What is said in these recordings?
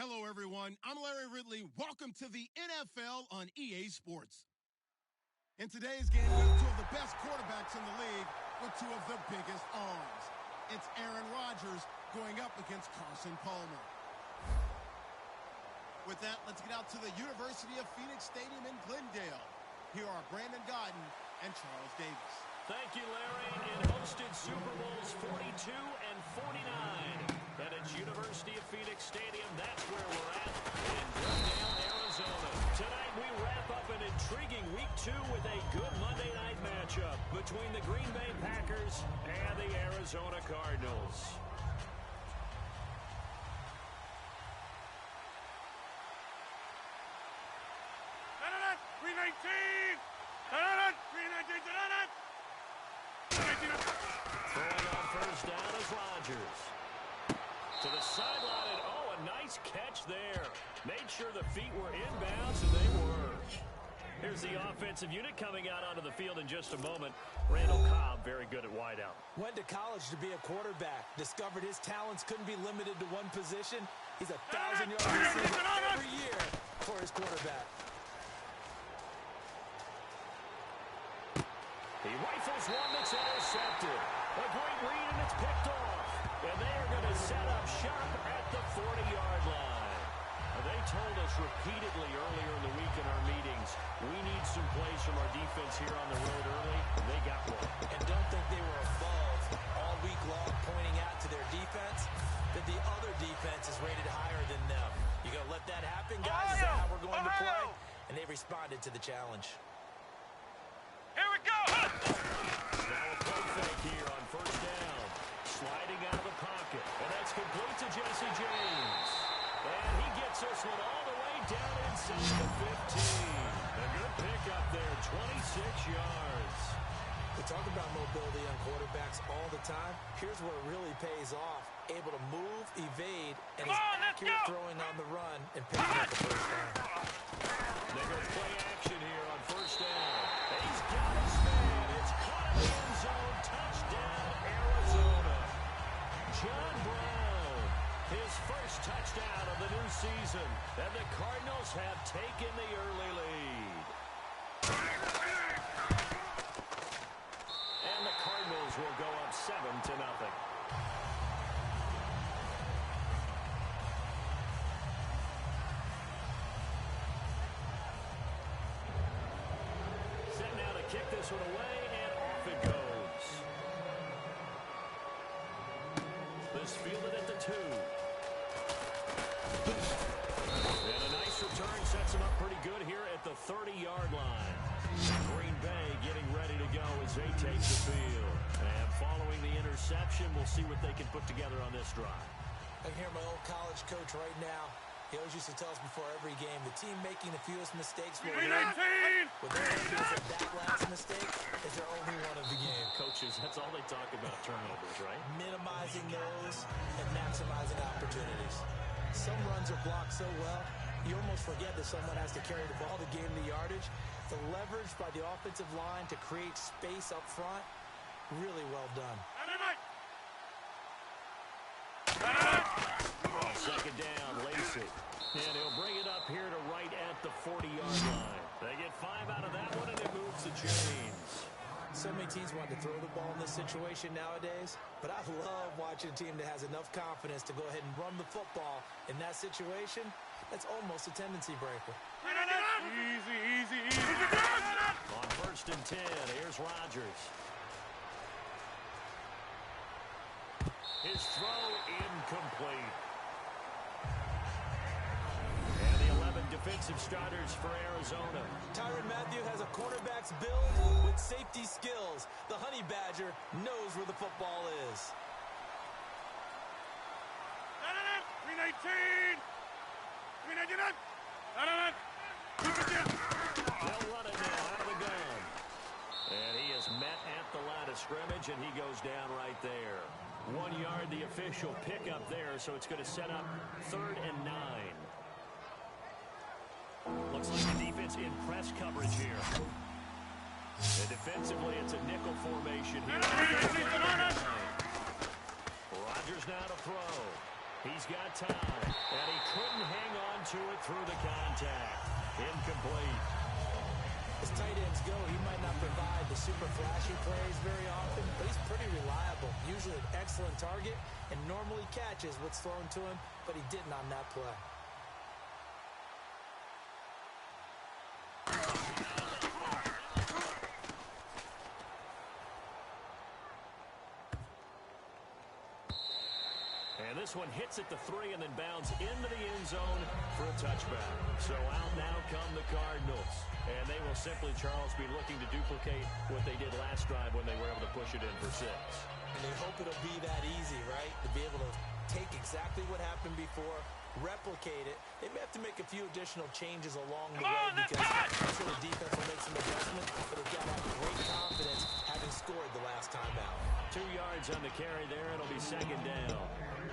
Hello, everyone. I'm Larry Ridley. Welcome to the NFL on EA Sports. In today's game, we have two of the best quarterbacks in the league with two of the biggest arms. It's Aaron Rodgers going up against Carson Palmer. With that, let's get out to the University of Phoenix Stadium in Glendale. Here are Brandon Gaudin and Charles Davis. Thank you, Larry. It hosted Super Bowls 42 and 49. And it's University of Phoenix Stadium. That's where we're at in Glendale, Arizona. Tonight we wrap up an intriguing Week 2 with a good Monday night matchup between the Green Bay Packers and the Arizona Cardinals. Throwing on first down is Rodgers. To the sideline, and oh, a nice catch there. Made sure the feet were inbounds, and they were. Here's the offensive unit coming out onto the field in just a moment. Randall Cobb, very good at wideout. Went to college to be a quarterback. Discovered his talents couldn't be limited to one position. He's a 1,000-yard receiver every year for his quarterback. He rifles one that's intercepted. A great read, and it's picked off. And they are going to set up shop at the 40-yard line. They told us repeatedly earlier in the week in our meetings, we need some plays from our defense here on the road early. They got one. And don't think they were above all week long pointing out to their defense that the other defense is rated higher than them. You going to let that happen, guys? Is that how we're going to play? And they responded to the challenge. Here we go! Now a play fake here on first down. Sliding out of the pocket. And that's complete to Jesse James. And he gets this one all the way down inside the 15. A good pickup there, 26 yards. We talk about mobility on quarterbacks all the time. Here's where it really pays off. Able to move, evade, and is accurate throwing on the run and picking up the first down. They go play action here on first down. He's got his man. It's caught in the end zone. Touchdown, Arizona. John Brown, his first touchdown of the new season. And the Cardinals have taken the early lead. And the Cardinals will go up 7-0. Kick this one away, and off it goes. This fielded at the 2. And a nice return sets him up pretty good here at the 30-yard line. Green Bay getting ready to go as they take the field. And following the interception, we'll see what they can put together on this drive. I can hear my old college coach right now. He always used to tell us before every game, the team making the fewest mistakes will win. With their ideas of that last mistake is their only one of the game. Coaches, that's all they talk about, turnovers, right? Minimizing those and maximizing opportunities. Some runs are blocked so well, you almost forget that someone has to carry the ball to gain the yardage. The leverage by the offensive line to create space up front, really well done. Second down, Lacey. And he'll bring it up here to right at the 40-yard line. They get 5 out of that one, and it moves to James. So many teams want to throw the ball in this situation nowadays, but I love watching a team that has enough confidence to go ahead and run the football in that situation. That's almost a tendency breaker. Easy. On first and 10, here's Rodgers. His throw incomplete. And the 11 defensive starters for Arizona. Tyrann Mathieu has a quarterback's build with safety skills. The Honey Badger knows where the football is. 319! 399! They'll run it now out of the gun. And he is met at the line of scrimmage, and he goes down right there. 1 yard, the official pickup there, so it's going to set up 3rd and 9. Looks like the defense in press coverage here. And defensively, it's a nickel formation here. Rodgers now to throw. He's got time, and he couldn't hang on to it through the contact. Incomplete. As tight ends go, he might not provide the super flashy plays very often, but he's pretty reliable. Usually an excellent target and normally catches what's thrown to him, but he didn't on that play. And this one hits at the 3 and then bounds into the end zone for a touchback. So out now come the Cardinals. And they will simply, Charles, be looking to duplicate what they did last drive when they were able to push it in for 6. And they hope it'll be that easy, right? To be able to take exactly what happened before, replicate it. They may have to make a few additional changes along the way because I'm sure the defense will make some adjustments, but they've got to have great confidence having scored the last time out. 2 yards on the carry there. It'll be 2nd down.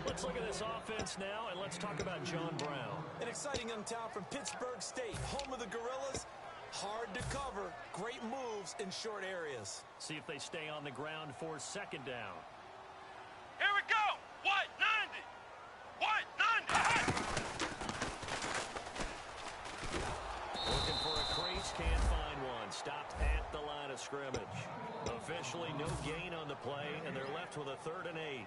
Let's look at this offense now, and let's talk about John Brown. An exciting young talent from Pittsburgh State, home of the Gorillas. Hard to cover, great moves in short areas. See if they stay on the ground for 2nd down. Here we go. White 90. White 90. Looking for a crease, can't find one. Stopped at the line of scrimmage. Officially no gain on the play, and they're left with a 3rd and 8.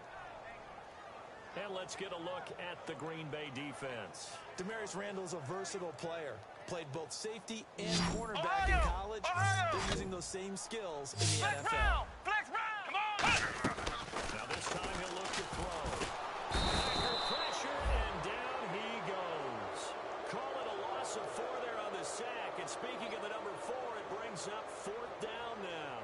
And let's get a look at the Green Bay defense. Damarius Randall's a versatile player. Played both safety and cornerback in college. They're using those same skills in the NFL. Flex round. Come on. Now this time he'll look to throw. Packer pressure, and down he goes. Call it a loss of 4 there on the sack. And speaking of the number 4, it brings up 4th down now.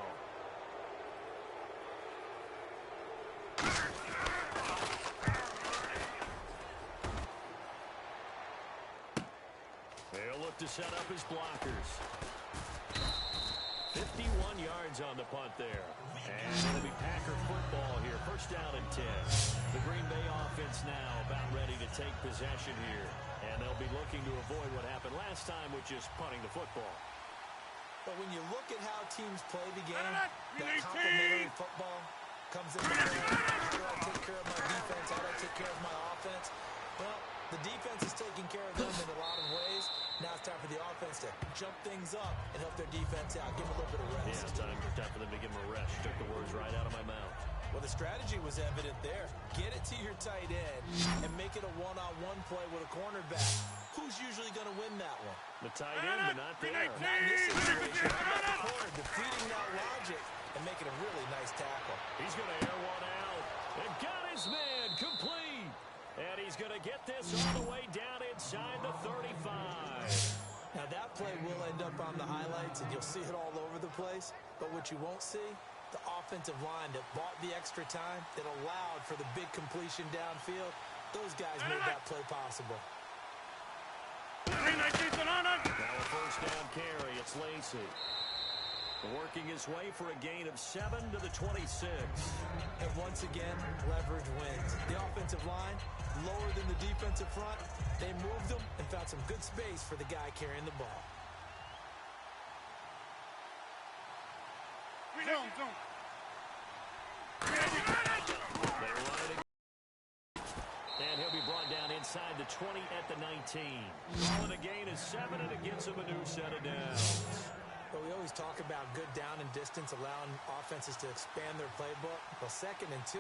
They'll look to set up his blockers. 51 yards on the punt there. And it'll be Packer football here. 1st down and 10. The Green Bay offense now about ready to take possession here. And they'll be looking to avoid what happened last time, which is punting the football. But when you look at how teams play the game, that complementary football comes into play. How do I take care of my defense? How do I take care of my offense? Well, the defense is taking care of them in a lot of ways. Now it's time for the offense to jump things up and help their defense out. Give them a little bit of rest. Yeah, time for them to give them a rest. You took the words right out of my mouth. Well, the strategy was evident there. Get it to your tight end and make it a one-on-one play with a cornerback. Who's usually going to win that one? The tight end, but not there. Not in this situation. How about the corner defeating that logic and making a really nice tackle? He's going to air one out. And got his man complete. And he's going to get this all the way down inside the 35. Now, that play will end up on the highlights, and you'll see it all over the place. But what you won't see, the offensive line that bought the extra time, that allowed for the big completion downfield, those guys made that play possible. Now a 1st down carry. It's Lacy. Working his way for a gain of 7 to the 26. And once again, leverage wins. The offensive line, lower than the defensive front. They moved them and found some good space for the guy carrying the ball. Zone. They run it again. And he'll be brought down inside the 20 at the 19. Calling a gain of 7, and it gets him a new set of downs. But we always talk about good down and distance, allowing offenses to expand their playbook. Well, 2nd and 2,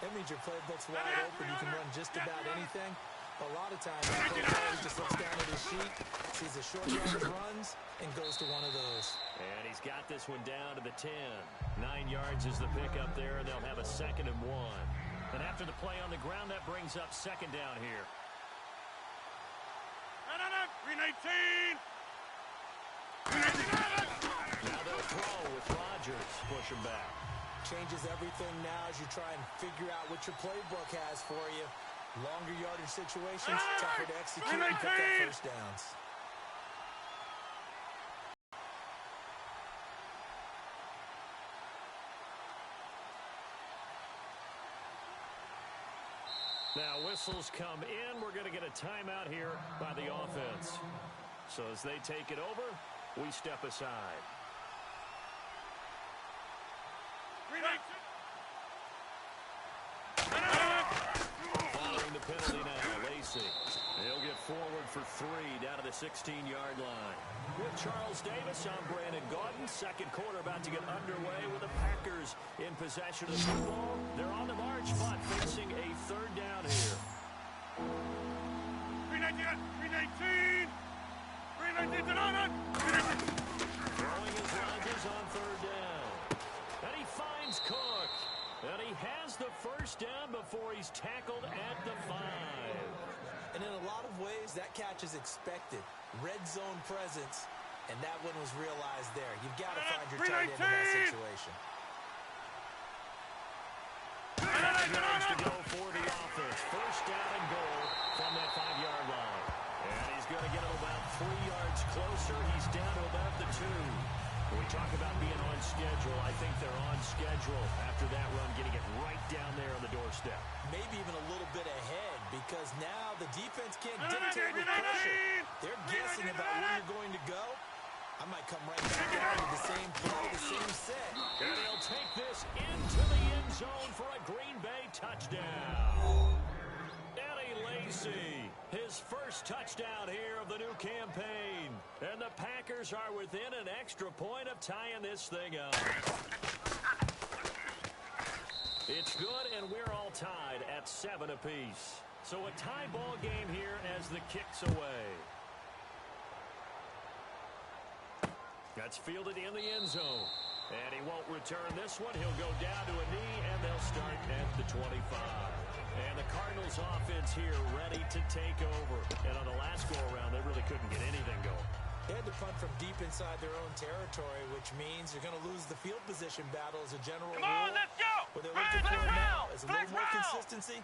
that means your playbook's wide open. You can run just about anything. But a lot of times, he just looks down at his sheet, sees the short yardage runs, and goes to one of those. And he's got this one down to the 10. 9 yards is the pickup there, and they'll have a 2nd and 1. And after the play on the ground, that brings up 2nd down here. 319. Now they'll throw with Rodgers. Push him back. Changes everything now as you try and figure out what your playbook has for you. Longer yardage situations, tougher to execute and pick up 1st downs. Now whistles come in. We're going to get a timeout here by the offense. So as they take it over, we step aside. Following the penalty 16-yard line. With Charles Davis, I'm Brandon Gaudin. Second quarter about to get underway with the Packers in possession of the football. They're on the march, but facing a third down here. 319, 319, Throwing his Rodgers on third down. And he finds Cook. And he has the first down before he's tackled at the 5. And in a lot of ways, that catch is expected. Red zone presence, and that one was realized there. You've got to find your tight end in that situation. To go for the offense. First down and goal from that 5-yard line. And he's going to get him about 3 yards closer. He's down to about the 2. When we talk about being on schedule, I think they're on schedule after that run, getting it right down there on the doorstep. Maybe even a little bit ahead, because now the defense can't dictate with pressure. They're guessing about where you're going to go. I might come right back down to the same play, the same set. And he'll take this into the end zone for a Green Bay touchdown. Eddie Lacy, his first touchdown here of the new campaign. And the Packers are within an extra point of tying this thing up. It's good, and we're all tied at 7 apiece. So a tie ball game here as the kick's away. That's fielded in the end zone. And he won't return this one. He'll go down to a knee, and they'll start at the 25. And the Cardinals offense here ready to take over. And on the last go-around, they really couldn't get anything going. They had to punt from deep inside their own territory, which means you're going to lose the field position battle as a general rule. Come on, let's go! What they're looking for now is a little more consistency.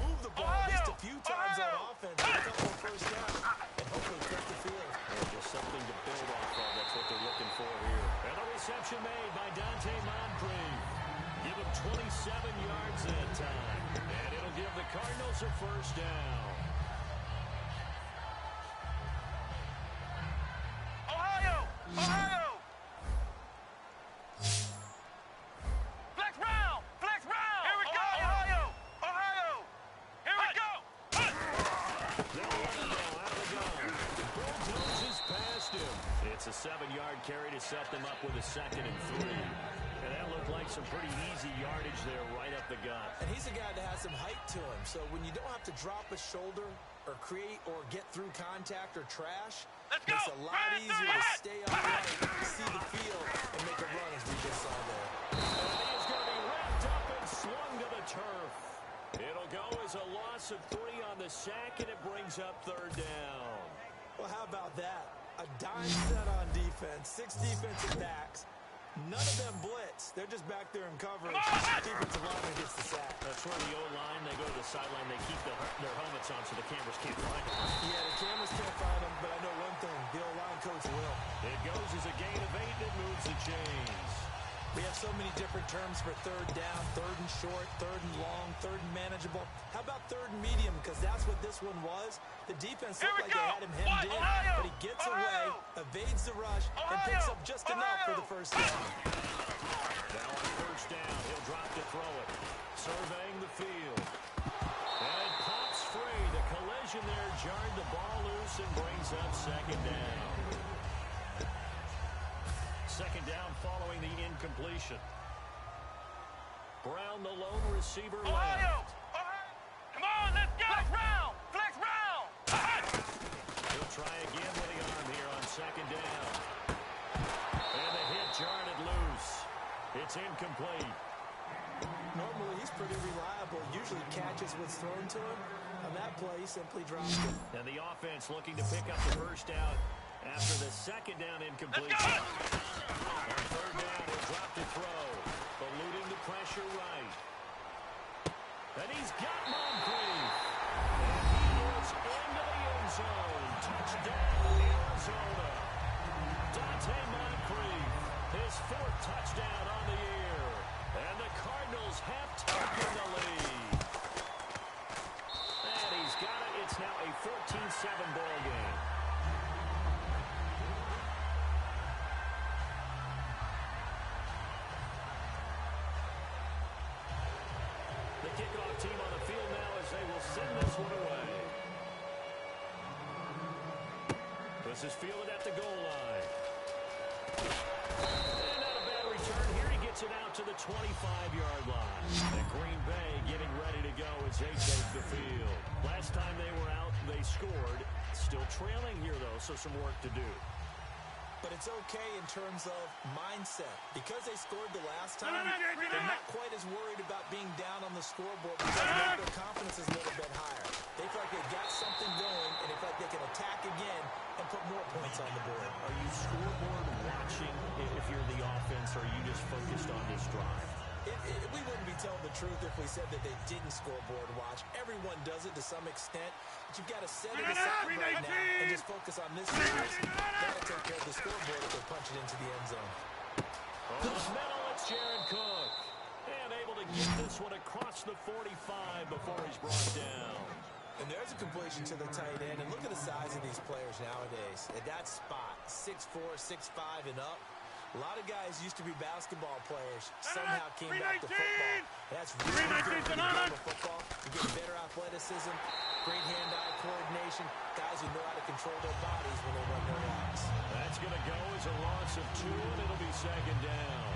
Move the ball at least a few times on offense, get a couple of first downs, and hopefully stretch the field. And just something to build off of. That's what they're looking for here. And a reception made by Dante Moncrief. Give him 27 yards that time. And it'll give the Cardinals a first down. Ohio! Ohio! Flex round! Flex round! Here we go! Ohio! Ohio! Here we go! They'll run it now out of the gun. Bulldozes past him. It's a 7-yard carry to set them up with a 2nd and 3. And that looked like some pretty easy yardage there right up the gut. And he's a guy that has some height to him, so when you don't have to drop a shoulder or create or get through contact or trash, Let's it's go! a lot easier to stay upright, see the field, and make a run as we just saw there. And he is going to be wrapped up and slung to the turf. It'll go as a loss of 3 on the sack, and it brings up 3rd down. Well, how about that? A dime set on defense, 6 defensive backs. None of them blitz. They're just back there in coverage. Defensive lineman gets the sack. That's where the O-line, they go to the sideline, they keep their helmets on so the cameras can't find them. Yeah, the cameras can't find them, but I know one thing. The O-line coach will. It goes as a gain of 8, and it moves the chains. We have so many different terms for third down, 3rd and short, 3rd and long, 3rd and manageable. How about 3rd and medium? Because that's what this one was. The defense looked like they had him hemmed in, but he gets away, evades the rush, and picks up just enough for the first down. Now on 1st down, he'll drop to throw it. Surveying the field. And it pops free. The collision there jarred the ball loose and brings up 2nd down. 2nd down following the incompletion. Brown, the lone receiver, Ohio! left. Ohio! Come on, let's go! Flex round! Flex round! He'll try again with the arm here on 2nd down. And the hit jarred it loose. It's incomplete. Normally, he's pretty reliable. Usually catches what's thrown to him. On that play, he simply dropped it. And the offense looking to pick up the first down after the 2nd down incompletion. On 3rd down, he'll drop to throw. Eluding the pressure right. And he's got Moncrief. And he is into the end zone. Touchdown, Arizona. Dante Moncrief, his 4th touchdown on the year. And the Cardinals have taken the lead. And he's got it. It's now a 14-7 ball game. The kickoff team on the field now as they will send this one away. This is fielded at the goal line. And not a bad return here. He gets it out to the 25-yard line. And Green Bay getting ready to go as they take the field. Last time they were out, they scored. Still trailing here, though, so some work to do. But it's okay in terms of mindset. Because they scored the last time, they're not quite as worried about being down on the scoreboard because maybe their confidence is a little bit higher. They feel like they've got something going, and they feel like they can attack again and put more points on the board. Are you scoreboard watching if you're the offense, or are you just focused on this drive? We wouldn't be telling the truth if we said that they didn't scoreboard watch. Everyone does it to some extent, but you've got to set it aside right now and just focus on this series. That'll take care of the scoreboard if they punch it into the end zone. Over the middle, it's Jared Cook. And able to get this one across the 45 before he's brought down. And there's a completion to the tight end. And look at the size of these players nowadays. At that spot, 6'4", 6'5", and up. A lot of guys used to be basketball players, somehow came back to football. That's really good for the game of football. You get better athleticism, great hand-eye coordination, guys who know how to control their bodies when they run their routes. That's going to go as a loss of 2, and it'll be second down.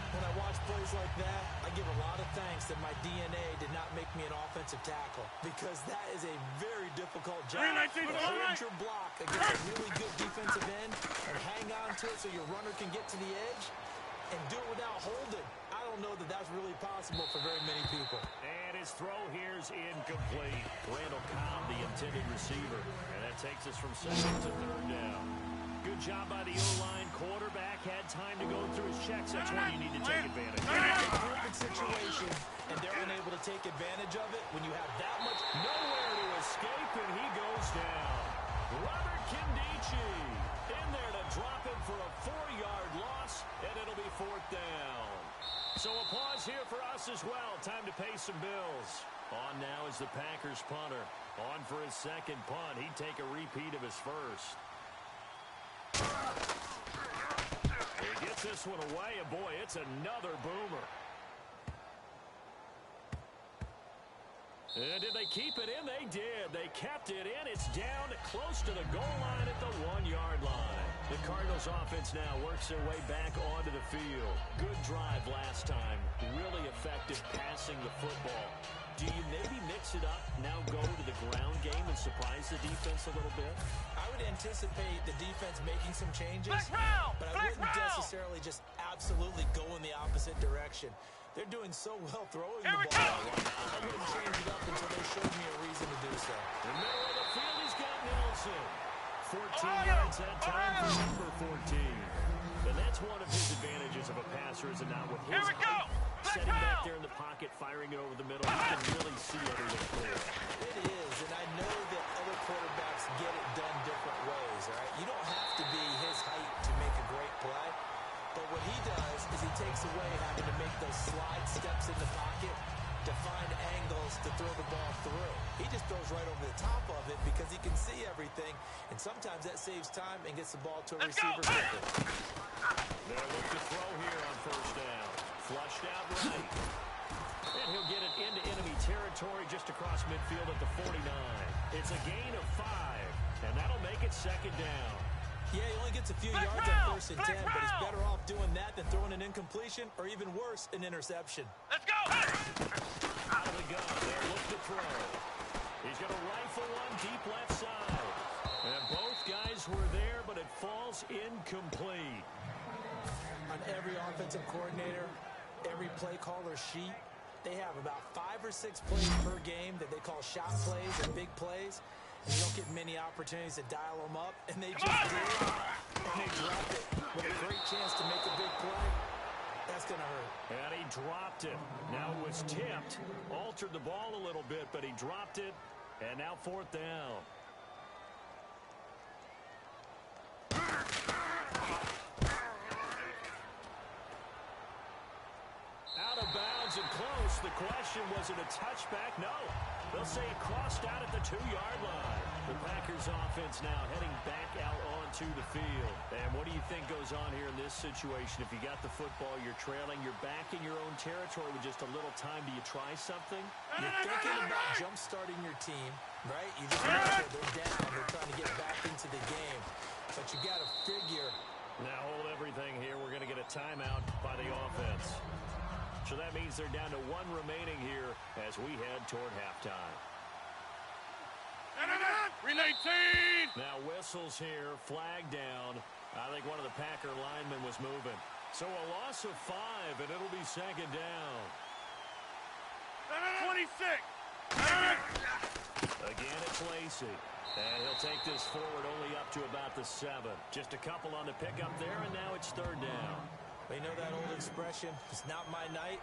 When I watch plays like that, I give a lot of thanks that my DNA did not make me an offensive tackle, because that is a very difficult job. Hold your block against a really good defensive end and hang on to it so your runner can get to the edge and do it without holding. I don't know that that's really possible for very many people. And his throw here is incomplete. Randall Cobb, the intended receiver. And that takes us from second to third down. Good job by the O-line. Quarterback had time to go through his checks. That's why you need to take advantage. It's a perfect situation, and they're unable to take advantage of it when you have that much. Nowhere to escape, and he goes down. Robert Kindici in there to drop him for a 4-yard loss, and it'll be fourth down. So a pause here for us as well. Time to pay some bills. On now is the Packers punter. On for his second punt. He'd take a repeat of his first. He gets this one away, and boy, it's another boomer. And did they keep it in? They did. They kept it in. It's down close to the goal line at the 1-yard line. The Cardinals offense now works their way back onto the field. Good drive last time. Really effective passing the football. Do you maybe mix it up, now go to the ground game and surprise the defense a little bit? I would anticipate the defense making some changes, but I wouldn't necessarily just absolutely go in the opposite direction. They're doing so well throwing the ball. I wouldn't change it up until they showed me a reason to do so. In the middle of the field, he's got Nelson. 14 yards that time for number 14. And that's one of his advantages of a passer, is it not? With his height, setting back there in the pocket, firing it over the middle, you can really see everything clear. It is, and I know that other quarterbacks get it done different ways, all right? You don't have to be his height to make a great play, but what he does is he takes away having to make those slide steps in the pocket to find angles to throw the ball through. He just throws right over the top of it because he can see everything, and sometimes that saves time and gets the ball to a receiver quickly. They'll look to throw here on first down. Flushed out right. And he'll get it into enemy territory just across midfield at the 49. It's a gain of 5, and that'll make it second down. Yeah, he only gets a few yards on first and 10, but he's better off doing that than throwing an incompletion or even worse, an interception. Let's go! Out of the gun, they'll look to throw. He's going to rifle one deep left side. And both guys were there, but it falls incomplete. On every offensive coordinator, every play caller sheet, they have about 5 or 6 plays per game that they call shot plays or big plays. And you don't get many opportunities to dial them up, and they just did, and they dropped it with a great chance to make a big play. That's going to hurt. And he dropped it. Now it was tipped, altered the ball a little bit, but he dropped it, and now fourth down. Out of bounds and close. The question, was it a touchback? No. They'll say it crossed out at the 2-yard line. The Packers offense now heading back out onto the field. And what do you think goes on here in this situation? If you got the football, you're trailing, you're back in your own territory with just a little time. Do you try something? You're thinking about jump-starting your team, right? You just know they're down. They're trying to get back into the game. but you got to figure. Now hold everything here. We're going to get a timeout by the offense. So that means they're down to one remaining here as we head toward halftime. Relay team! Now whistles here, flag down. I think one of the Packer linemen was moving. So a loss of 5, and it'll be second down. 26! Again, it's Lacy. And he'll take this forward only up to about the 7. Just a couple on the pickup there, and now it's third down. You know that old expression, it's not my night?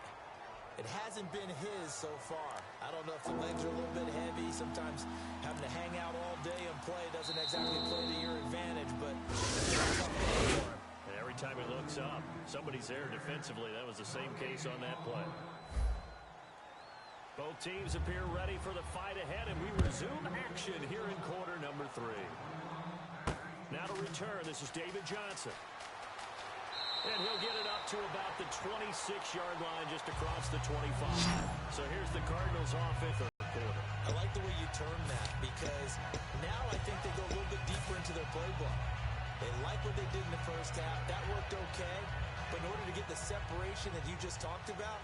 It hasn't been his so far. I don't know if the legs are a little bit heavy. Sometimes having to hang out all day and play doesn't exactly play to your advantage, but it's a tough day for him. And every time he looks up, somebody's there defensively. That was the same case on that play. Both teams appear ready for the fight ahead, and we resume action here in quarter number 3. Now to return, this is David Johnson. And he'll get it up to about the 26-yard line just across the 25. So here's the Cardinals offense third quarter. I like the way you term that because now I think they go a little bit deeper into their playbook. They like what they did in the first half. That worked okay. But in order to get the separation that you just talked about,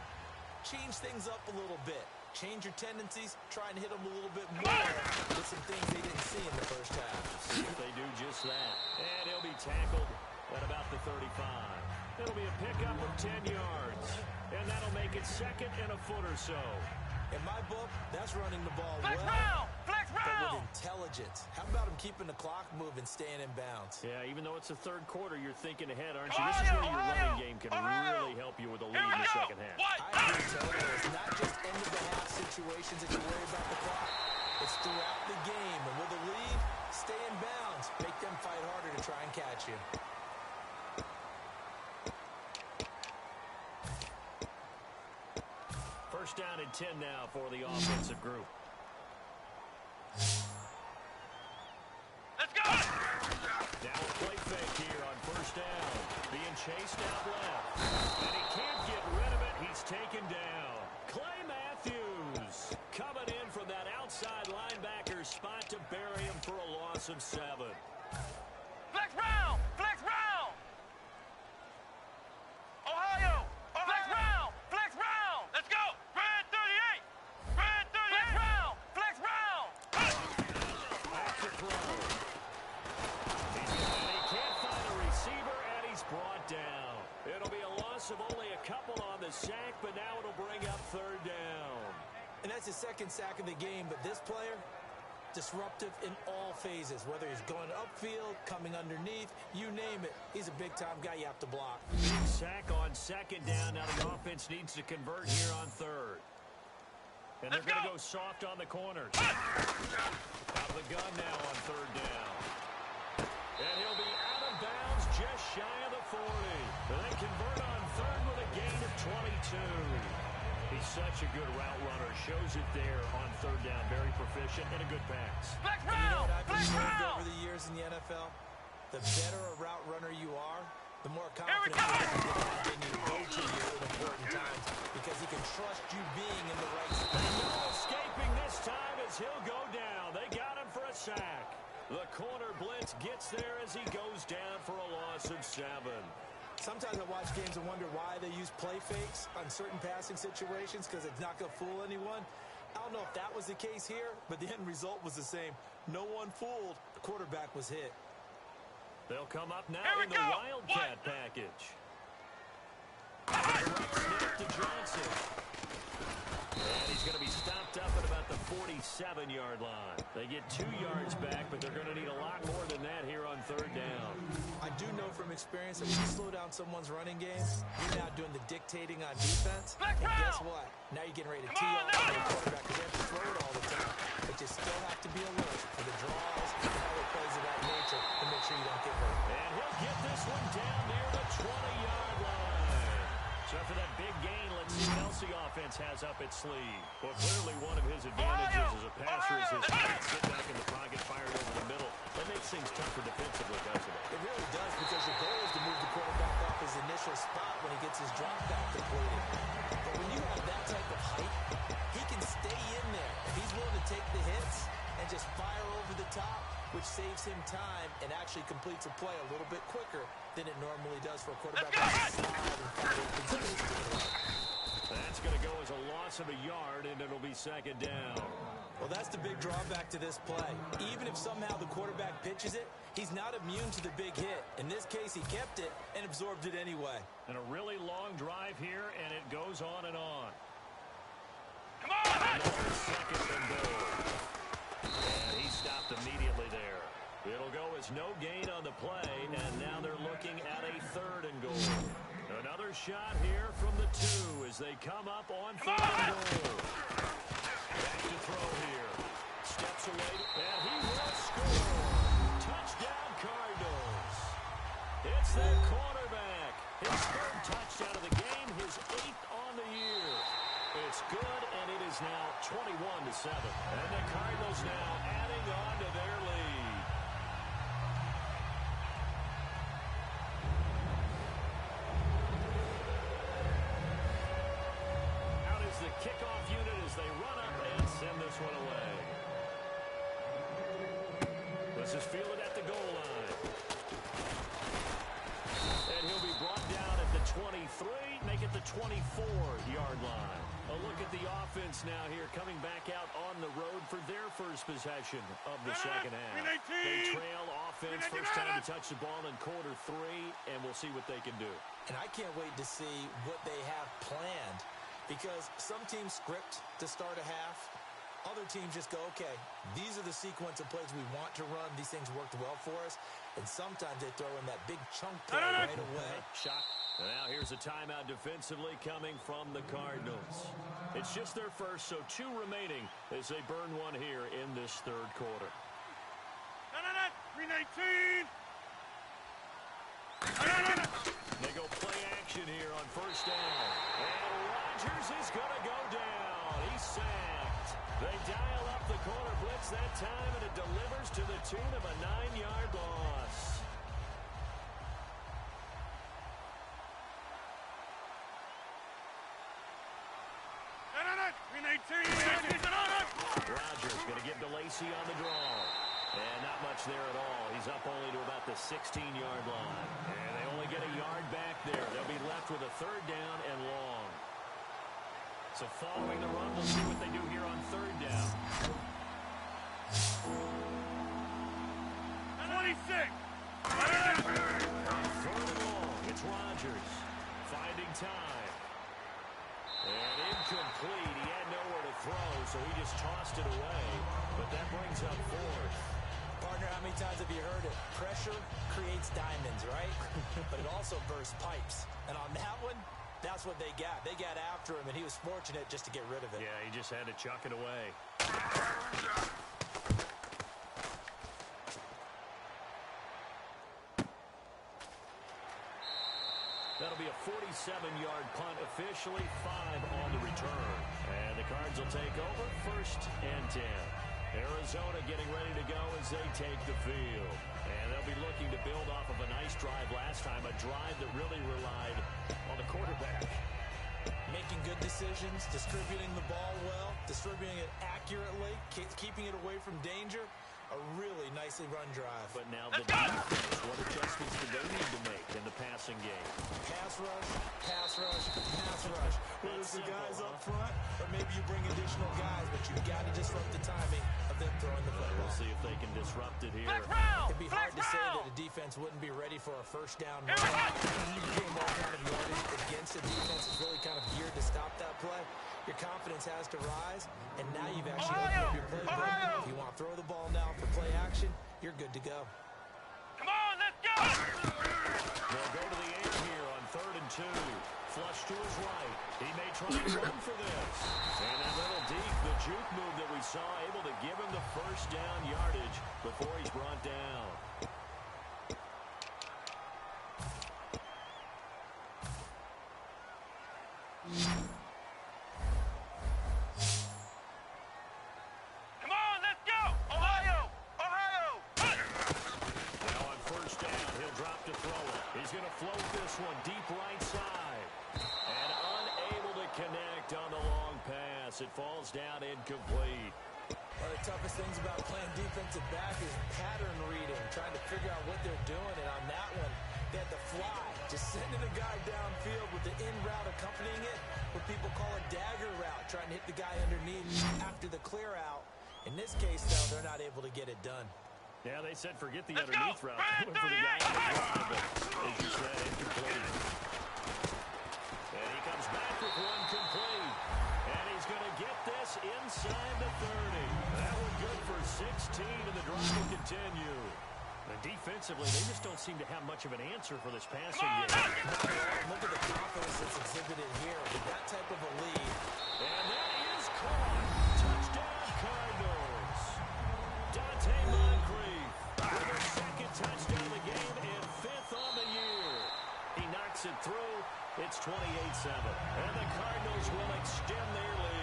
change things up a little bit. Change your tendencies, try and hit them a little bit more with some things they didn't see in the first half. See if they do just that. And he'll be tackled at about the 35. It'll be a pickup of 10 yards. And that'll make it second and a foot or so. In my book, that's running the ball Flex well, round! Flex but round! with intelligence. How about him keeping the clock moving, staying in bounds? Yeah, even though it's the third quarter, you're thinking ahead, aren't you? This is where your running game can really help you with a lead in the second half. I agree, Tony. It's not just end-of-the-half situations that you worry about the clock. It's throughout the game. And with a lead, stay in bounds. Make them fight harder to try and catch you. First down and 10 now for the offensive group. Let's go! Now a play fake here on first down. Being chased out left. And he can't get rid of it. He's taken down. Clay Matthews coming in from that outside linebacker spot to bury him for a loss of 7. Flex round! Flex round! Ohio! Flex round! Flex round! Let's go! Grand 38! Grand 38! Flex round! Flex round! Back to throw. He can't find a receiver, and he's brought down. It'll be a loss of only a couple on the sack, but now it'll bring up third down. And that's his second sack of the game, but this player, disruptive in all phases, whether he's going upfield, coming underneath, you name it. He's a big-time guy you have to block. Big sack on second down. Now the offense needs to convert here on third. And they're going to go soft on the corners. Out of the gun now on third down. And he'll be out of bounds just shy of the 40. And they convert on third with a gain of 22. He's such a good route runner. Shows it there on third down. Very proficient and a good pass. Flex And you know round! what I've Flex observed round! over the years in the NFL? The better a route runner you are, the more Here we confidence go! you have when you go to you at important times because he can trust you being in the right spot. No escaping this time as he'll go down. They got him for a sack. The corner blitz gets there as he goes down for a loss of 7. Sometimes I watch games and wonder why they use play fakes on certain passing situations because it's not going to fool anyone. I don't know if that was the case here, but the end result was the same. No one fooled. The quarterback was hit. They'll come up now Here we in the go. Wildcat package. Snap to Johnson. And he's going to be stopped up at about the 47-yard line. They get 2 yards back, but they're going to need a lot more than that here on third down. I do know from experience that when you slow down someone's running game, you're now doing the dictating on defense. And guess what? Now you're getting ready to tee off on the quarterback because you have to throw it all the time. But you still have to be alert for the draws and other plays of that nature to make sure you don't get hurt. And he'll get this one down near the 20-yard line. So after that big gain, let's see what else the offense has up its sleeve. Well, clearly one of his advantages as a passer is his height. Sit back in the pocket, fired over the middle. That makes things tougher defensively, doesn't it? It really does because your goal is to move the quarterback off his initial spot when he gets his drop back completed. But when you have that type of height, he can stay in there. If he's willing to take the hits and just fire over the top, which saves him time and actually completes a play a little bit quicker than it normally does for a quarterback to slide and find open space to the right. That's going to go as a loss of a yard, and it'll be second down. Well, that's the big drawback to this play. Even if somehow the quarterback pitches it, he's not immune to the big hit. In this case, he kept it and absorbed it anyway. And a really long drive here, and it goes on and on. Come on! Another second and goal. And he stopped immediately there. It'll go as no gain on the play, and now they're looking at a third and goal. Another shot here from the 2 as they come up on third and goal. Back to throw here. Steps away, and he will score. Touchdown, Cardinals. It's their quarterback. His third touchdown of the game, his 8th on the year. It's good, and it is now 21-7. And the Cardinals now adding on to their lead. Out is the kickoff unit as they run up and send this one away. This is fielded at the goal line. And he'll be brought down at the 23, make it the 24-yard line. A look at the offense now here, coming back out on the road for their first possession of the second half. They trail offense, first time to touch the ball in quarter 3, and we'll see what they can do. And I can't wait to see what they have planned, because some teams script to start a half. Other teams just go, okay, these are the sequence of plays we want to run. These things worked well for us. And sometimes they throw in that big chunk play right away. Shot. Now here's a timeout defensively coming from the Cardinals. It's just their first, so 2 remaining as they burn one here in this third quarter. 319. They go play action here on first down. And Rodgers is going to go down. He's sacked. They dial up the corner blitz that time, and it delivers to the tune of a 9-yard loss. Rodgers going to give to Lacy on the draw. And not much there at all. He's up only to about the 16-yard line. And they only get a yard back there. They'll be left with a third down and long. So following the run, we'll see what they do here on third down. 26. Third and long. It's Rodgers finding time. And incomplete. He had nowhere to throw, so he just tossed it away. But that brings up fourth. Partner, how many times have you heard it? Pressure creates diamonds, right? But it also bursts pipes. And on that one, that's what they got. They got after him, and he was fortunate just to get rid of it. Yeah, he just had to chuck it away. That'll be a 47-yard punt, officially 5 on the return. And the Cards will take over, first and 10. Arizona getting ready to go as they take the field. And they'll be looking to build off of a nice drive last time, a drive that really relied on the quarterback. Making good decisions, distributing the ball well, distributing it accurately, keeping it away from danger. A really nicely run drive. But now the defense, what adjustments do they need to make in the passing game? Pass rush, pass rush, pass rush. Whether it's the guys up front, or maybe you bring additional guys, but you've got to disrupt the timing of them throwing the football. We'll see if they can disrupt it here. It'd be hard to say that a defense wouldn't be ready for a first down run. You gain that kind of yardage against a defense that's really kind of geared to stop that play. Your confidence has to rise, and now you've actually opened up your playbook. If you want to throw the ball now for play action, you're good to go. Come on, let's go! They'll go to the air here on third and 2. Flush to his right. He may try to run for this. And that little deep, the juke move that we saw, able to give him the first down yardage before he's brought down. Come on, let's go! Ohio! Ohio! Now on first down, he'll drop to throw it. He's going to float this one deep right side. And unable to connect on the long pass. It falls down incomplete. Well, One of the toughest things about playing defensive back is pattern reading, trying to figure out what they're doing. And on that one, they had the fly, just sending a guy downfield with the in route accompanying it, what people call a dagger route, trying to hit the guy underneath after the clear out. In this case, though, they're not able to get it done. Yeah, they said forget the underneath route. They went for the guy on the drive, but as you said, incomplete. And he comes back with one complete. And he's going to get this inside the 30. That one good for 16, and the drive will continue. And defensively, they just don't seem to have much of an answer for this passing game. Look at the confidence that's exhibited here with that type of a lead. And that is caught. Touchdown, Cardinals. Dante Moncrief with his second touchdown of the game and 5th on the year. He knocks it through. It's 28-7. And the Cardinals will extend their lead.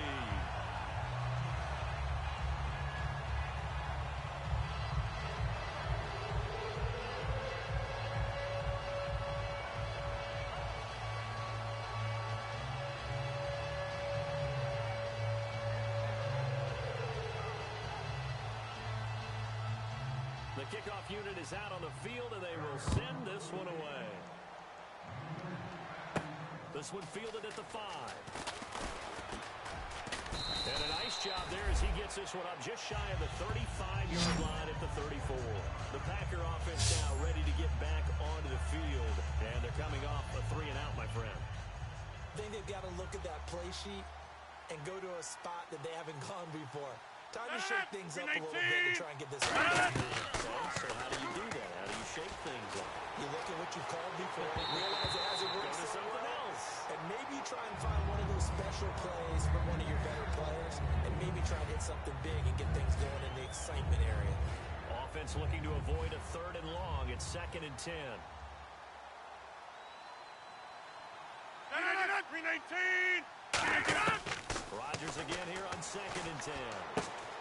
The kickoff unit is out on the field, and they will send this one away. This one fielded at the 5. And a nice job there as he gets this one up just shy of the 35-yard line at the 34. The Packer offense now ready to get back onto the field, and they're coming off a 3-and-out, my friend. I think they've got to look at that play sheet and go to a spot that they haven't gone before. Time to shake things up a little bit to try and get this offense moving. So how do you do that? How do you shake things up? You look at what you've called before, realize it hasn't worked Go to something else. and maybe try and find one of those special plays from one of your better players, and maybe try and hit something big and get things going in the excitement area. Offense looking to avoid a 3rd and long. It's 2nd and 10. Green 18! Rodgers again here on 2nd and 10.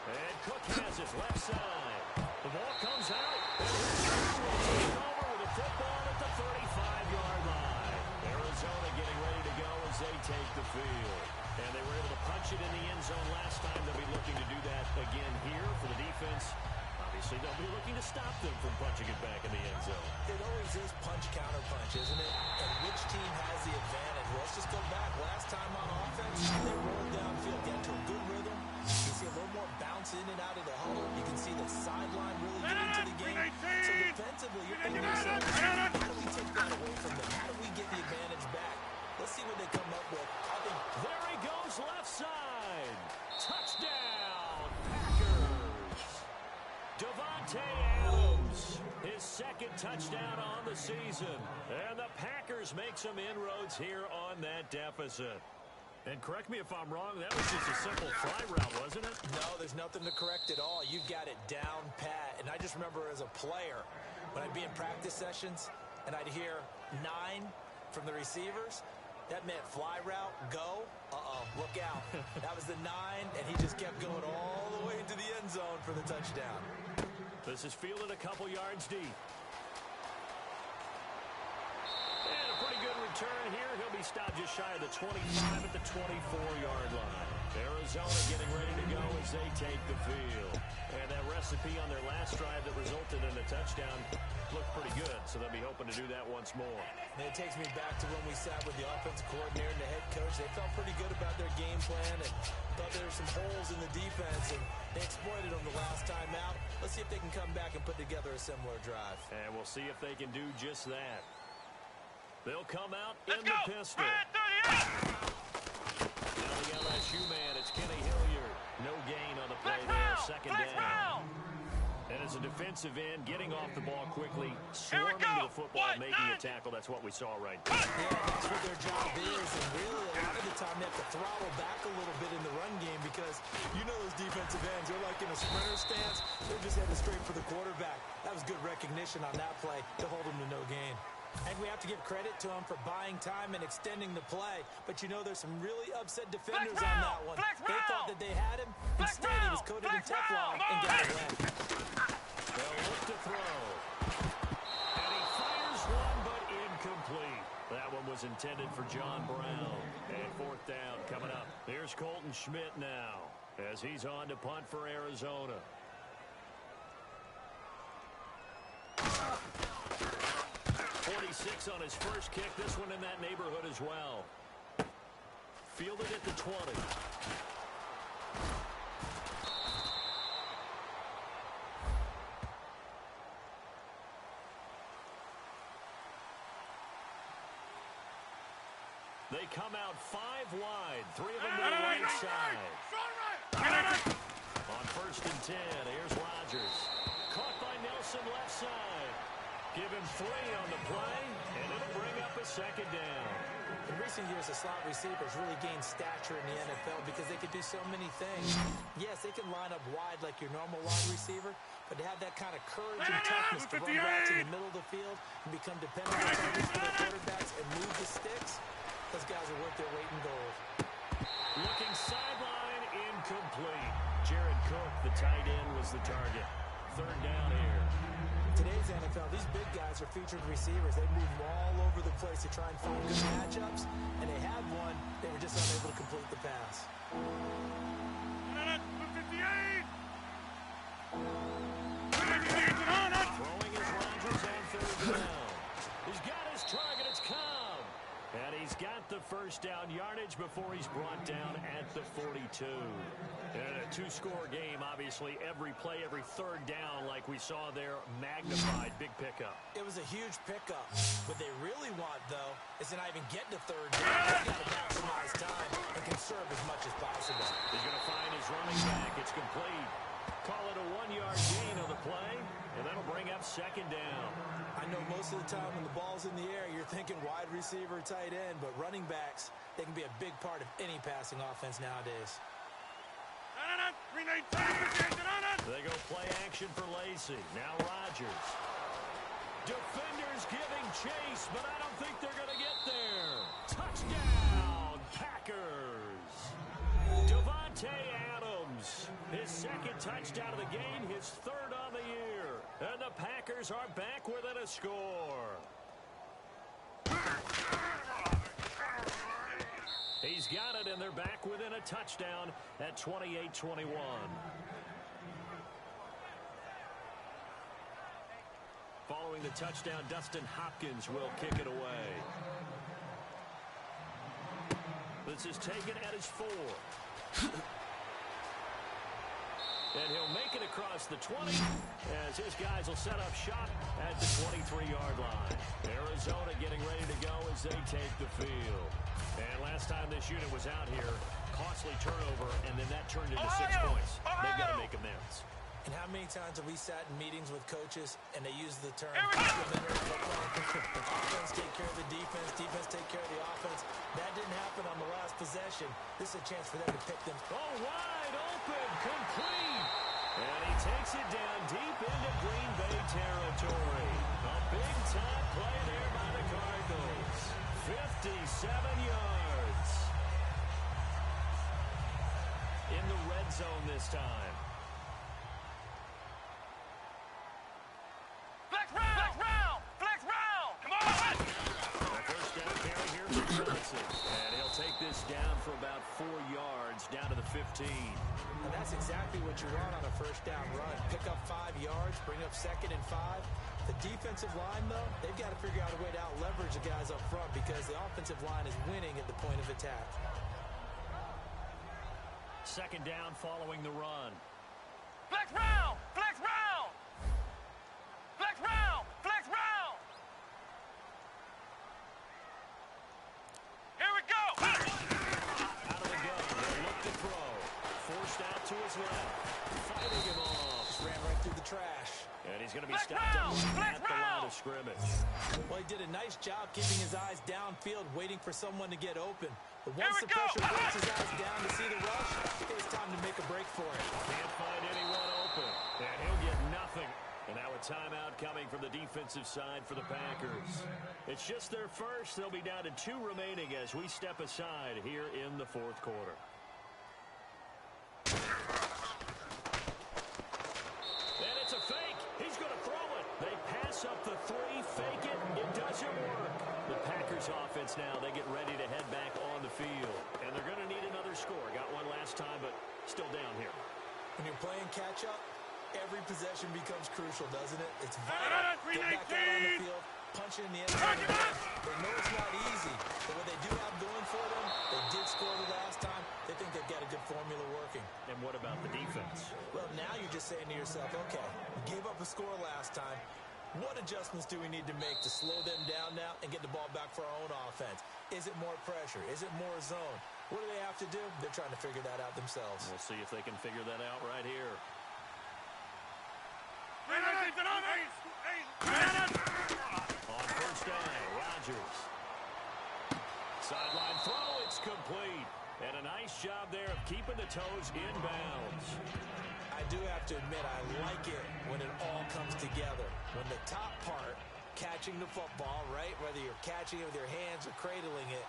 And Cook has it left side. The ball comes out. And will take over with a football at the 35-yard line. Arizona getting ready to go as they take the field. And they were able to punch it in the end zone last time. They'll be looking to do that again here for the defense. Obviously, they'll be looking to stop them from punching it back in the end zone. It always is punch-counter-punch, isn't it? And which team has the advantage? Well, let's just go back. Last time on offense, they rolled downfield, get to a good rhythm. You can see a little more bounce in and out of the huddle. You can see the sideline really get into the game. So defensively, you're thinking to yourself, how do we take that away from them? How do we get the advantage back? Let's see what they come up with. I think there he goes left side. Touchdown, Packers. Davante Adams, his 2nd touchdown on the season. And the Packers make some inroads here on that deficit. And correct me if I'm wrong, that was just a simple fly route, wasn't it? no, there's nothing to correct at all. You've got it down pat. And I just remember as a player, when I'd be in practice sessions and I'd hear 9 from the receivers, that meant fly route, go, look out. That was the 9, and he just kept going all the way into the end zone for the touchdown. This is fielded a couple yards deep. And a pretty good return here. He'll be stopped just shy of the 25 at the 24-yard line. Arizona getting ready to go as they take the field. And that recipe on their last drive that resulted in a touchdown looked pretty good, so they'll be hoping to do that once more. And it takes me back to when we sat with the offensive coordinator and the head coach. They felt pretty good about their game plan and thought there were some holes in the defense, and they exploited them the last time out. Let's see if they can come back and put together a similar drive. And we'll see if they can do just that. They'll come out in the pistol. Now the LSU man, it's Kenny Hilliard. No gain on the play there, 2nd down. And as a defensive end, getting off the ball quickly, swarming to the football, making a tackle. That's what we saw right there. Yeah, that's what their job is, and really a lot of the time they have to throttle back a little bit in the run game because you know those defensive ends, they're like in a sprinter stance. They're just heading straight for the quarterback. That was good recognition on that play to hold them to no gain. And we have to give credit to them for buying time and extending the play. But you know there's some really upset defenders on that one. They thought that they had him. Instead, he was coated in Teflon and got away. They'll look to throw. And he fires one, but incomplete. That one was intended for John Brown. And 4th down coming up. Here's Colton Schmidt now. as he's on to punt for Arizona. .46 on his first kick. This one in that neighborhood as well. Fielded at the 20. They come out 5 wide. 3 of them to the right side. On 1st and 10, here's Rodgers. Caught by Nelson left side. Give him 3 on the play, and it'll bring up a 2nd down. In recent years, the slot receivers really gained stature in the NFL because they could do so many things. Yes, they can line up wide like your normal wide receiver, but to have that kind of courage and toughness to run routes in the middle of the field and become dependent on targets for their quarterbacks and move the sticks, those guys are worth their weight in gold. Looking sideline, incomplete. Jared Cook, the tight end, was the target. 3rd down here. In today's NFL, these big guys are featured receivers. They move all over the place to try and find good matchups, and they had one. They were just unable to complete the pass. Throwing his Rodgers on 3rd down. He's got his target. It's Cobb. And he's got the 1st down yardage before he's brought down at the 42. And a 2-score game, obviously, every play, every 3rd down, like we saw there, magnified. Big pickup. It was a huge pickup. What they really want, though, is to not even get to 3rd down. They've got to maximize time and conserve as much as possible. He's going to find his running back. It's complete. Call it a 1-yard gain on the play, and that'll bring up 2nd down. I know most of the time when the ball's in the air, you're thinking wide receiver, tight end, but running backs, they can be a big part of any passing offense nowadays. They go play action for Lacy. Now Rodgers. Defenders giving chase, but I don't think they're going to get there. Touchdown, Packers. Devontae Adams, his 2nd touchdown of the game, his 3rd on the year. And the Packers are back within a score. He's got it, and they're back within a touchdown at 28-21. Following the touchdown, Dustin Hopkins will kick it away. This is taken at his 4. And he'll make it across the 20 as his guys will set up shop at the 23-yard line. Arizona getting ready to go as they take the field. And last time this unit was out here, costly turnover, and then that turned into 6 points. They've got to make amends. And how many times have we sat in meetings with coaches and they use the term complementary football? Offense take care of the defense, defense take care of the offense. That didn't happen on the last possession. This is a chance for them to pick them. Oh, wide open, complete. And he takes it down deep into Green Bay territory. A big-time play there by the Cardinals. 57 yards. In the red zone this time. Flex round! Flex round! Come on! The 1st down carry here for Johnson. And he'll take this down for about 4 yards, down to the 15. And that's exactly what you want on a 1st down run. Pick up 5 yards, bring up 2nd and 5. The defensive line, though, they've got to figure out a way to out-leverage the guys up front because the offensive line is winning at the point of attack. 2nd down following the run. Flex round! Flex round! Flex round! Flex round! Here we go! Out of the gun. They look to throw. Forced out to his left. Fighting him off. Just ran right through the trash. And he's going to be stopped at the line of scrimmage. Well, he did a nice job keeping his eyes downfield, waiting for someone to get open. But once the pressure brings his eyes down to see the rush, it was time to make a break for it. Can't find anyone open. And he'll get nothing. And now a timeout coming from the defensive side for the Packers. It's just their first. They'll be down to 2 remaining as we step aside here in the 4th quarter. And it's a fake. He's going to throw it. They pass up the 3, fake it. It doesn't work. The Packers offense now, they get ready to head back on the field. And they're going to need another score. Got one last time, but Still down here. When you're playing catch-up, every possession becomes crucial, doesn't it? It's vital. Get back out on the field, punch it in the end zone again. They know it's not easy, but what they do have going for them, they did score the last time. They think they've got a good formula working. And what about the defense? Well, now you're just saying to yourself, okay, we gave up a score last time. What adjustments do we need to make to slow them down now and get the ball back for our own offense? Is it more pressure? Is it more zone? What do they have to do? They're trying to figure that out themselves. We'll see if they can figure that out right here. On first down, Rodgers. Sideline throw, it's complete. And a nice job there of keeping the toes inbounds. I do have to admit, I like it when it all comes together. When the top part, catching the football, right, whether you're catching it with your hands or cradling it,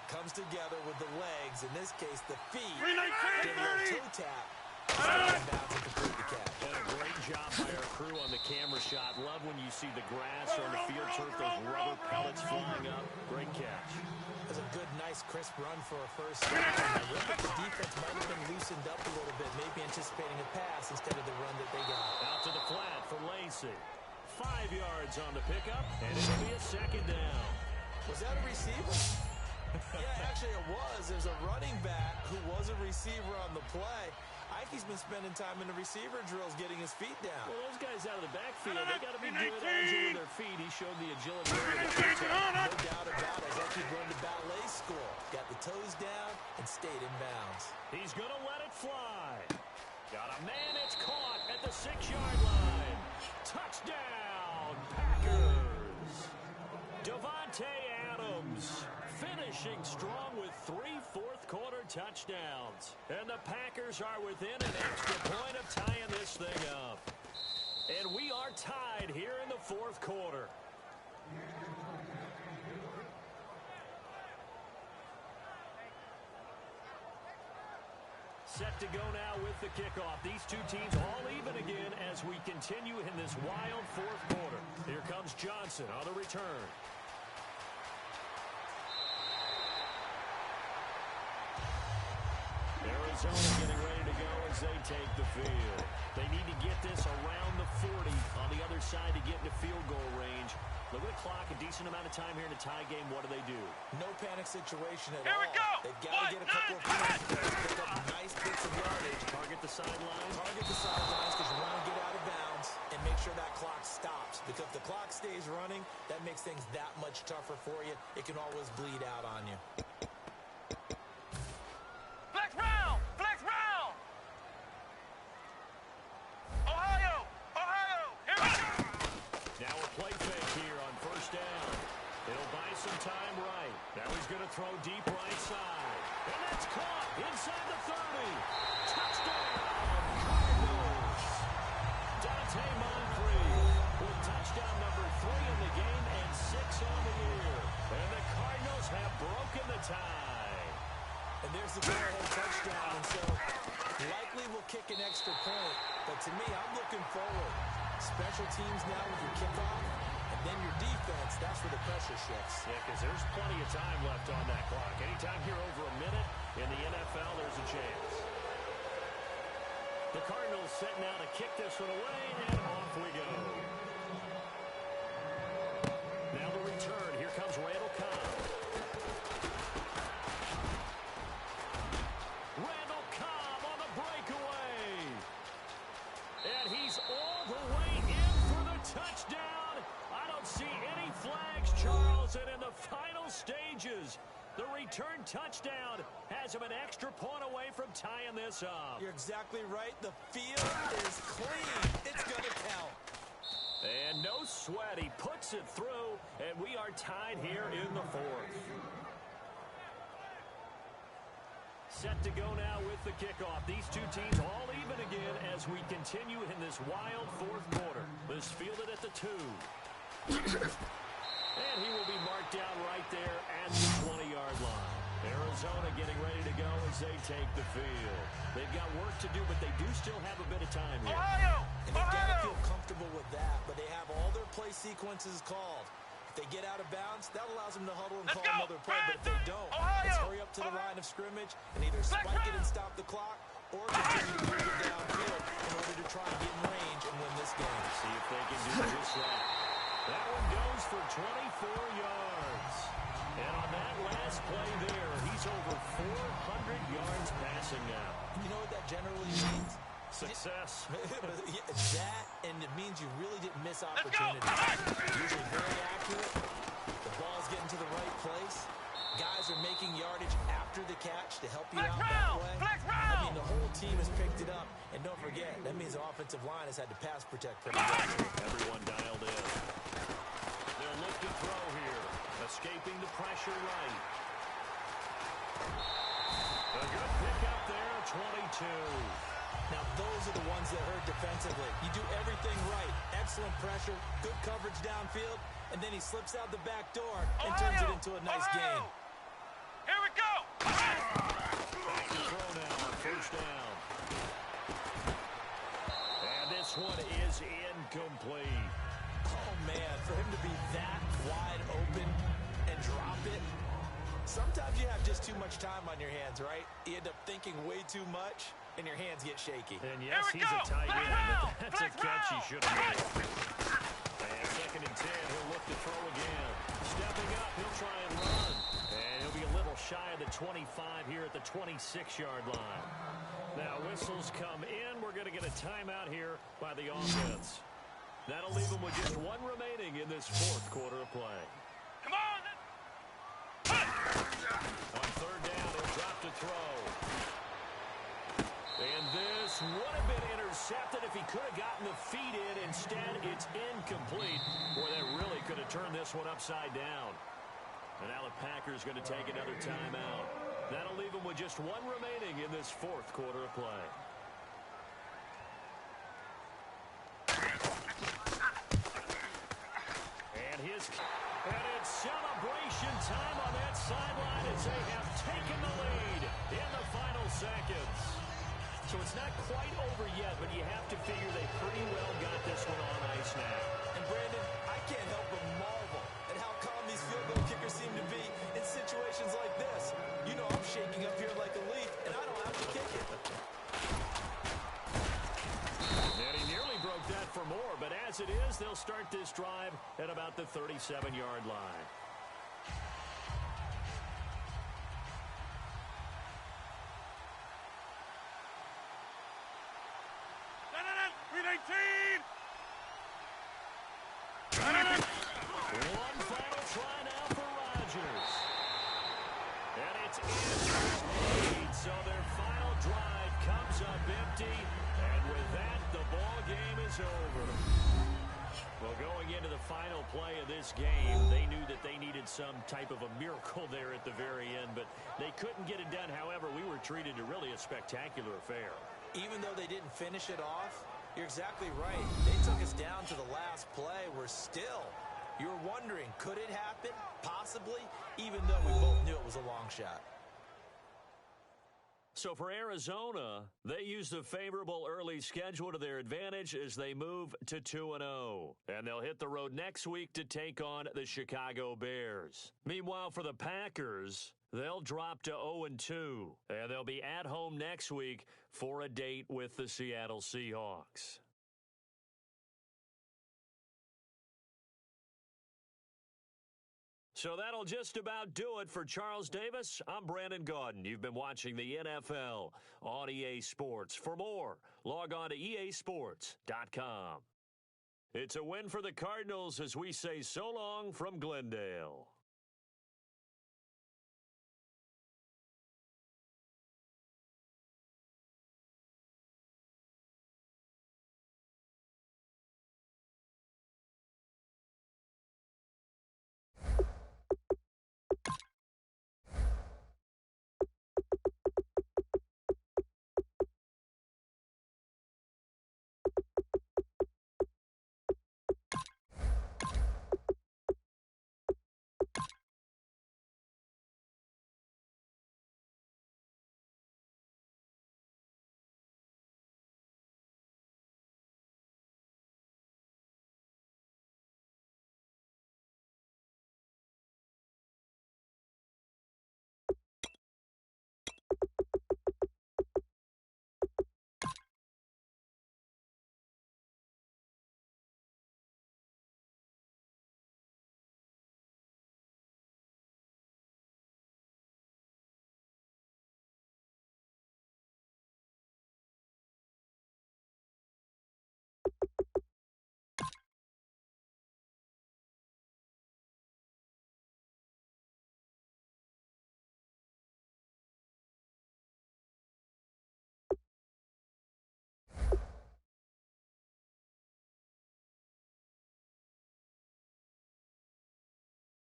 comes together with the legs, in this case, the feet, give a little toe tap, inbounds and complete the catch. And a great job by our crew on the camera shot. Love when you see the grass or the field turf, those rubber pellets flying up. Great catch. It was a good, nice, crisp run for a first down. I look at the defense might have been loosened up a little bit, maybe anticipating a pass instead of the run that they got. Out to the flat for Lacy. 5 yards on the pickup, and it'll be a second down. Was that a receiver? Yeah, actually it was. There's a running back who was a receiver on the play. Ike's been spending time in the receiver drills getting his feet down. Well, those guys out of the backfield, they got to be good agile with their feet. He showed the agility. No doubt about it. Ike's run to ballet school. Got the toes down and stayed in bounds. He's going to let it fly. Got a man, it's caught at the 6-yard line. Touchdown, Packers. Davante Adams finishing strong with 3 fourth-quarter touchdowns. And the Packers are within an extra point of tying this thing up. And we are tied here in the fourth quarter. Set to go now with the kickoff. These two teams all even again as we continue in this wild fourth quarter. Here comes Johnson on the return. Arizona getting ready to go as they take the field. They need to get this around the 40 on the other side to get into field goal range. Look at the clock, a decent amount of time here in a tie game. What do? No panic situation at all. Here we go. They've got to get a couple of points. Pick up nice bits of yardage. Target the sidelines. Target the sidelines because you want to get out of bounds and make sure that clock stops. Because if the clock stays running, that makes things that much tougher for you. It can always bleed out on you. Flex round! Flex round! Ohio! Ohio! Here we go! Now a play fake here on first down. It'll buy some time right. Now he's going to throw deep right side. And that's caught inside the 30. Touchdown, Cardinals. Dante Moncrief with touchdown number 3 in the game and 6 on the year. And the Cardinals have broken the tie. And there's the go-ahead touchdown. And so likely will kick an extra point. But to me, I'm looking forward. Special teams now with your kickoff. And then your defense, that's where the pressure shifts. Yeah, because there's plenty of time left on that clock. Anytime here over a minute in the NFL, there's a chance. The Cardinals set now to kick this one away, and off we go. Now the return. Here comes Randall Cobb. Randall Cobb on the breakaway. And he's all the way in for the touchdown. I don't see any flags, Charles, and in the final stages, the return touchdown has him an extra point away from tying this up. You're exactly right. The field is clean. It's going to count. And no sweat. He puts it through, and we are tied here in the fourth. Set to go now with the kickoff. These two teams all even again as we continue in this wild fourth quarter. This fielded at the 2. And he will be marked down right there at the 20-yard line. Arizona getting ready to go as they take the field. They've got work to do, but they do still have a bit of time here. Ohio! And they've got to feel comfortable with that, but they have all their play sequences called. If they get out of bounds, that allows them to huddle and call another play. But if they don't, it's hurry up to the line of scrimmage and either spike it and stop the clock or continue to move it downfield in order to try and get in range and win this game. See if they can do just that. That one goes for 24 yards. And on that last play there, he's over 400 yards passing now. You know what that generally means? Success. That, and it means you really didn't miss opportunities. Usually very accurate. The ball's getting to the right place. Guys are making yardage after the catch to help you out that way. I mean, the whole team has picked it up. And don't forget, that means the offensive line has had to pass protect pretty well. Everyone dialed in. They'll look to throw here. Escaping the pressure right. A good pick up there, 22. Now, those are the ones that hurt defensively. You do everything right. Excellent pressure, good coverage downfield, and then he slips out the back door and turns it into a nice gain. Here we go. Throw now on first down. And this one is incomplete. Oh, man, for him to be that wide open and drop it. Sometimes you have just too much time on your hands, right? You end up thinking way too much, and your hands get shaky. And yes, he's a tight end, but that's a catch he should have made. And 2nd and 10, he'll look to throw again. Stepping up, he'll try and run. And he'll be a little shy of the 25 here at the 26-yard line. Now, whistles come in. We're going to get a timeout here by the offense. That'll leave them with just one remaining in this 4th quarter of play. Come on. On 3rd down, he'll drop to throw. And this would have been intercepted if he could have gotten the feet in. Instead, it's incomplete. Boy, that really could have turned this one upside down. And now the Packers going to take another timeout. That'll leave them with just one remaining in this 4th quarter of play. And it's celebration time on that sideline as they have taken the lead in the final seconds. So it's not quite over yet, but you have to figure they pretty well got this one on ice now. And Brandon, I can't help but marvel at how calm these field goal kickers seem to be in situations like this. You know I'm shaking up here like a leaf, and I don't have to kick it. And he nearly broke that for more, but as it is, they'll start this drive at about the 37-yard line. One final try now for Rodgers. And it's incomplete. So their final drive comes up empty. And with that, the ball game is over. Well, going into the final play of this game, they knew that they needed some type of a miracle there at the very end, but they couldn't get it done. However, we were treated to really a spectacular affair. Even though they didn't finish it off, you're exactly right. They took us down to the last play. You're wondering, could it happen? Possibly, even though we both knew it was a long shot. So for Arizona, they use the favorable early schedule to their advantage as they move to 2-0. And they'll hit the road next week to take on the Chicago Bears. Meanwhile, for the Packers, they'll drop to 0-2. And they'll be at home next week for a date with the Seattle Seahawks. So that'll just about do it for Charles Davis. I'm Brandon Gaudin. You've been watching the NFL on EA Sports. For more, log on to easports.com. It's a win for the Cardinals as we say so long from Glendale.